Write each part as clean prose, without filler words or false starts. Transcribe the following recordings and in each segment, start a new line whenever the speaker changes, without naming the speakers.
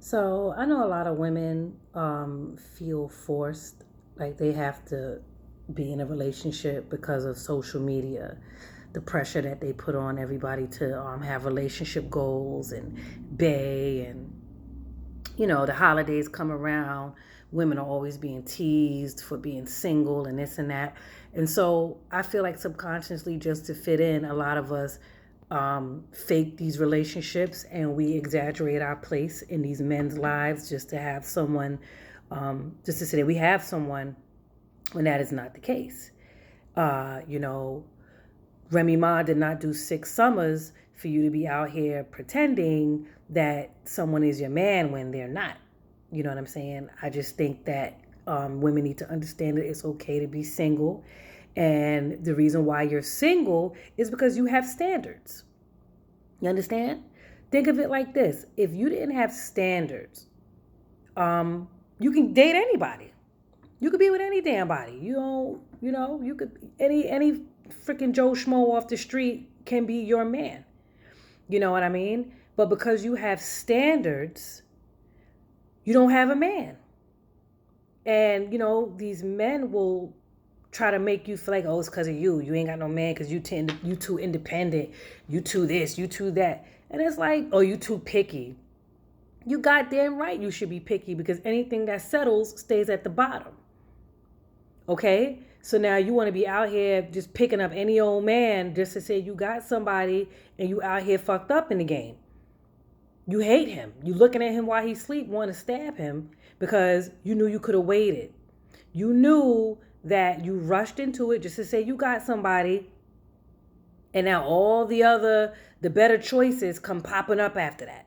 So I know a lot of women feel forced, like they have to be in a relationship because of social media, the pressure that they put on everybody to have relationship goals and bay and the holidays come around. Women are always being teased for being single and this and that. And so I feel like subconsciously, just to fit in, a lot of us fake these relationships and we exaggerate our place in these men's lives just to have someone, just to say that we have someone when that is not the case. Uh, you know, Remy Ma did not do 6 summers for you to be out here pretending that someone is your man when they're not. You know what I'm saying? I just think that women need to understand that it's okay to be single. And the reason why you're single is because you have standards. You understand? Think of it like this. If you didn't have standards, you can date anybody. You could be with any damn body. You could any freaking Joe Schmo off the street can be your man. You know what I mean? But because you have standards, you don't have a man. And these men will try to make you feel like, oh, it's because of you. You ain't got no man because you too independent. You too this, you too that. And it's like, oh, you too picky. You goddamn right you should be picky because anything that settles stays at the bottom. Okay? So now you want to be out here just picking up any old man just to say you got somebody and you out here fucked up in the game. You hate him. You looking at him while he sleep, want to stab him because you knew you could have waited. You knew that you rushed into it just to say you got somebody, and now all the better choices come popping up after that.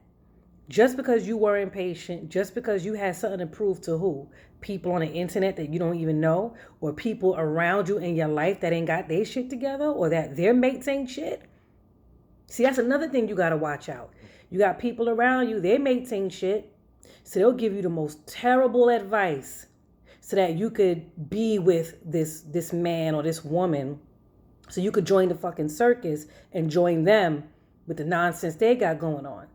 Just because you were impatient, just because you had something to prove to who? People on the internet that you don't even know, or people around you in your life that ain't got their shit together, or that their mates ain't shit. See, that's another thing you got to watch out. You got people around you, their mates ain't shit. So they'll give you the most terrible advice so that you could be with this man or this woman, so you could join the fucking circus and join them with the nonsense they got going on.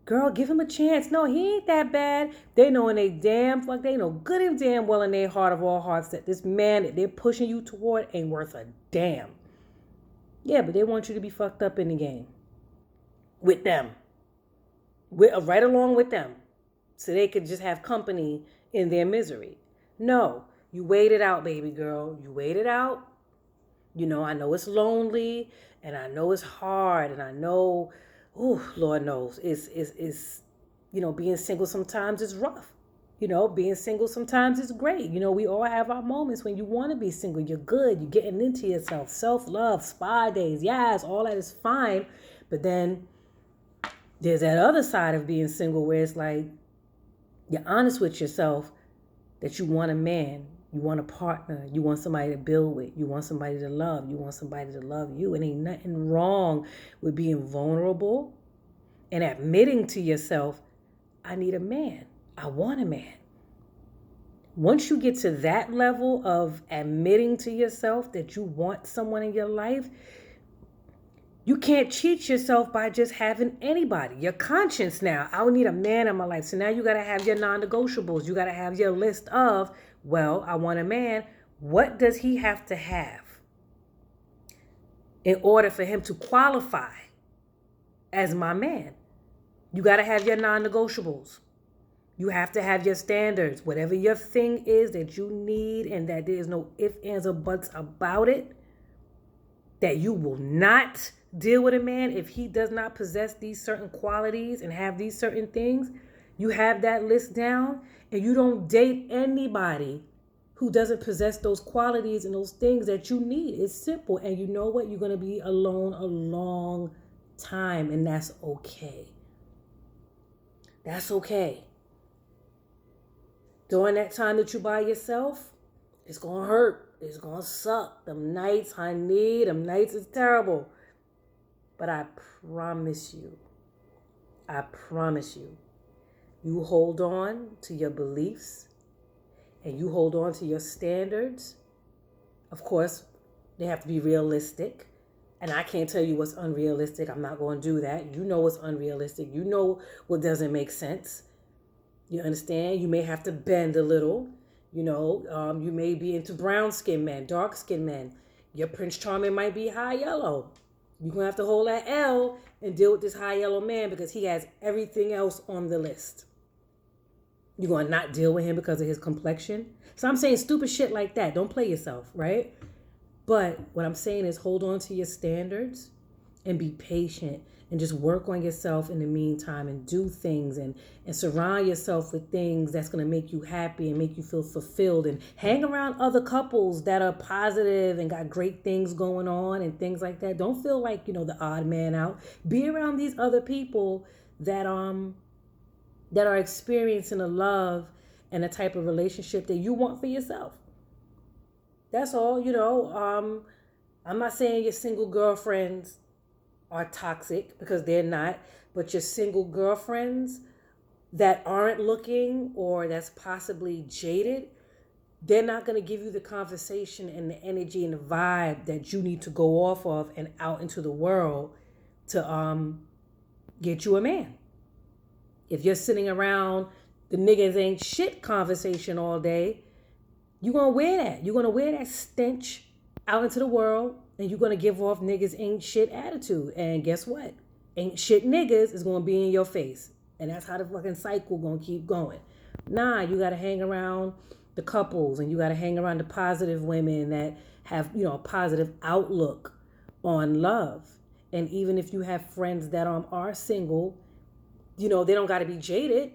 Girl, give him a chance. No, he ain't that bad. They know in they damn fuck, they know good and damn well in their heart of all hearts that this man that they're pushing you toward ain't worth a damn. Yeah, but they want you to be fucked up in the game with them, right along with them, so they could just have company in their misery. No, you wait it out, baby girl. You wait it out. I know it's lonely and I know it's hard and I know, Lord knows, it's being single sometimes is rough. Being single sometimes is great. We all have our moments when you want to be single. You're good. You're getting into yourself. Self-love, spa days. Yes, all that is fine. But then there's that other side of being single where it's like you're honest with yourself that you want a man, you want a partner, you want somebody to build with, you want somebody to love, you want somebody to love you. It ain't nothing wrong with being vulnerable and admitting to yourself, I need a man. I want a man. Once you get to that level of admitting to yourself that you want someone in your life, you can't cheat yourself by just having anybody. Your conscience now, I would need a man in my life. So now you got to have your non-negotiables. You got to have your list of, well, I want a man. What does he have to have in order for him to qualify as my man? You got to have your non-negotiables. You have to have your standards. Whatever your thing is that you need and that there's no ifs, ands, or buts about it, that you will not deal with a man if he does not possess these certain qualities and have these certain things. You have that list down and you don't date anybody who doesn't possess those qualities and those things that you need. It's simple. And you know what? You're going to be alone a long time, and that's okay. That's okay. During that time that you by yourself, it's going to hurt. It's going to suck. Them nights, honey, them nights is terrible. But I promise you, you hold on to your beliefs and you hold on to your standards. Of course, they have to be realistic. And I can't tell you what's unrealistic. I'm not going to do that. You know what's unrealistic. You know what doesn't make sense. You understand? You may have to bend a little. You may be into brown skinned men, dark skinned men. Your Prince Charming might be high yellow. You're going to have to hold that L and deal with this high yellow man because he has everything else on the list. You're going to not deal with him because of his complexion. So I'm saying stupid shit like that. Don't play yourself, right? But what I'm saying is hold on to your standards and be patient and just work on yourself in the meantime and do things and surround yourself with things that's going to make you happy and make you feel fulfilled, and hang around other couples that are positive and got great things going on and things like that. Don't feel like, the odd man out. Be around these other people that are experiencing a love and a type of relationship that you want for yourself. That's all. I'm not saying your single girlfriends are toxic, because they're not, but your single girlfriends that aren't looking or that's possibly jaded, they're not going to give you the conversation and the energy and the vibe that you need to go off of and out into the world to get you a man. If you're sitting around the niggas ain't shit conversation all day, you're going to wear that. You're going to wear that stench out into the world, and you're going to give off niggas ain't shit attitude. And guess what? Ain't shit niggas is going to be in your face. And that's how the fucking cycle going to keep going. Nah, you got to hang around the couples, and you got to hang around the positive women that have, a positive outlook on love. And even if you have friends that are single, they don't got to be jaded.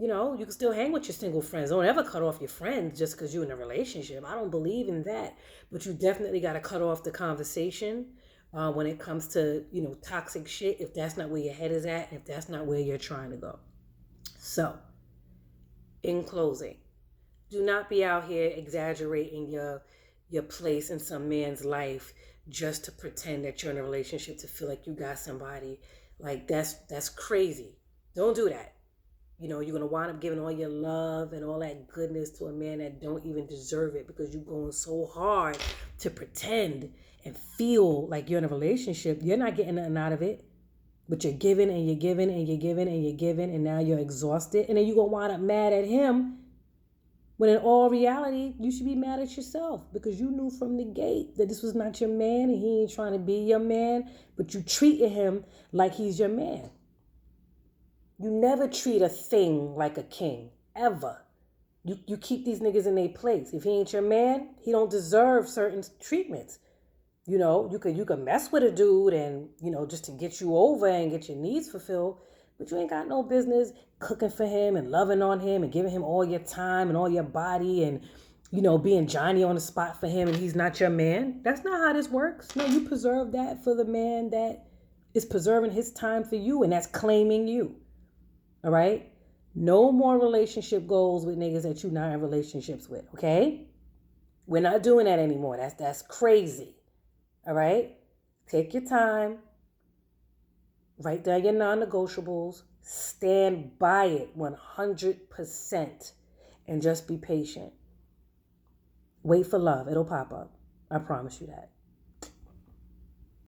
You can still hang with your single friends. Don't ever cut off your friends just because you're in a relationship. I don't believe in that. But you definitely got to cut off the conversation when it comes to, toxic shit, if that's not where your head is at, if that's not where you're trying to go. So, in closing, do not be out here exaggerating your place in some man's life just to pretend that you're in a relationship, to feel like you got somebody. Like, that's crazy. Don't do that. You're going to wind up giving all your love and all that goodness to a man that don't even deserve it, because you're going so hard to pretend and feel like you're in a relationship. You're not getting nothing out of it, but you're giving and you're giving and you're giving and you're giving, and now you're exhausted. And then you're going to wind up mad at him, when in all reality, you should be mad at yourself, because you knew from the gate that this was not your man and he ain't trying to be your man, but you treated him like he's your man. You never treat a thing like a king, ever. You keep these niggas in their place. If he ain't your man, he don't deserve certain treatments. You could mess with a dude and, just to get you over and get your needs fulfilled, but you ain't got no business cooking for him and loving on him and giving him all your time and all your body and, being Johnny on the spot for him, and he's not your man. That's not how this works. No, you preserve that for the man that is preserving his time for you, and that's claiming you. All right? No more relationship goals with niggas that you're not in relationships with, okay? We're not doing that anymore. That's crazy. All right? Take your time. Write down your non-negotiables. Stand by it 100%. And just be patient. Wait for love. It'll pop up. I promise you that.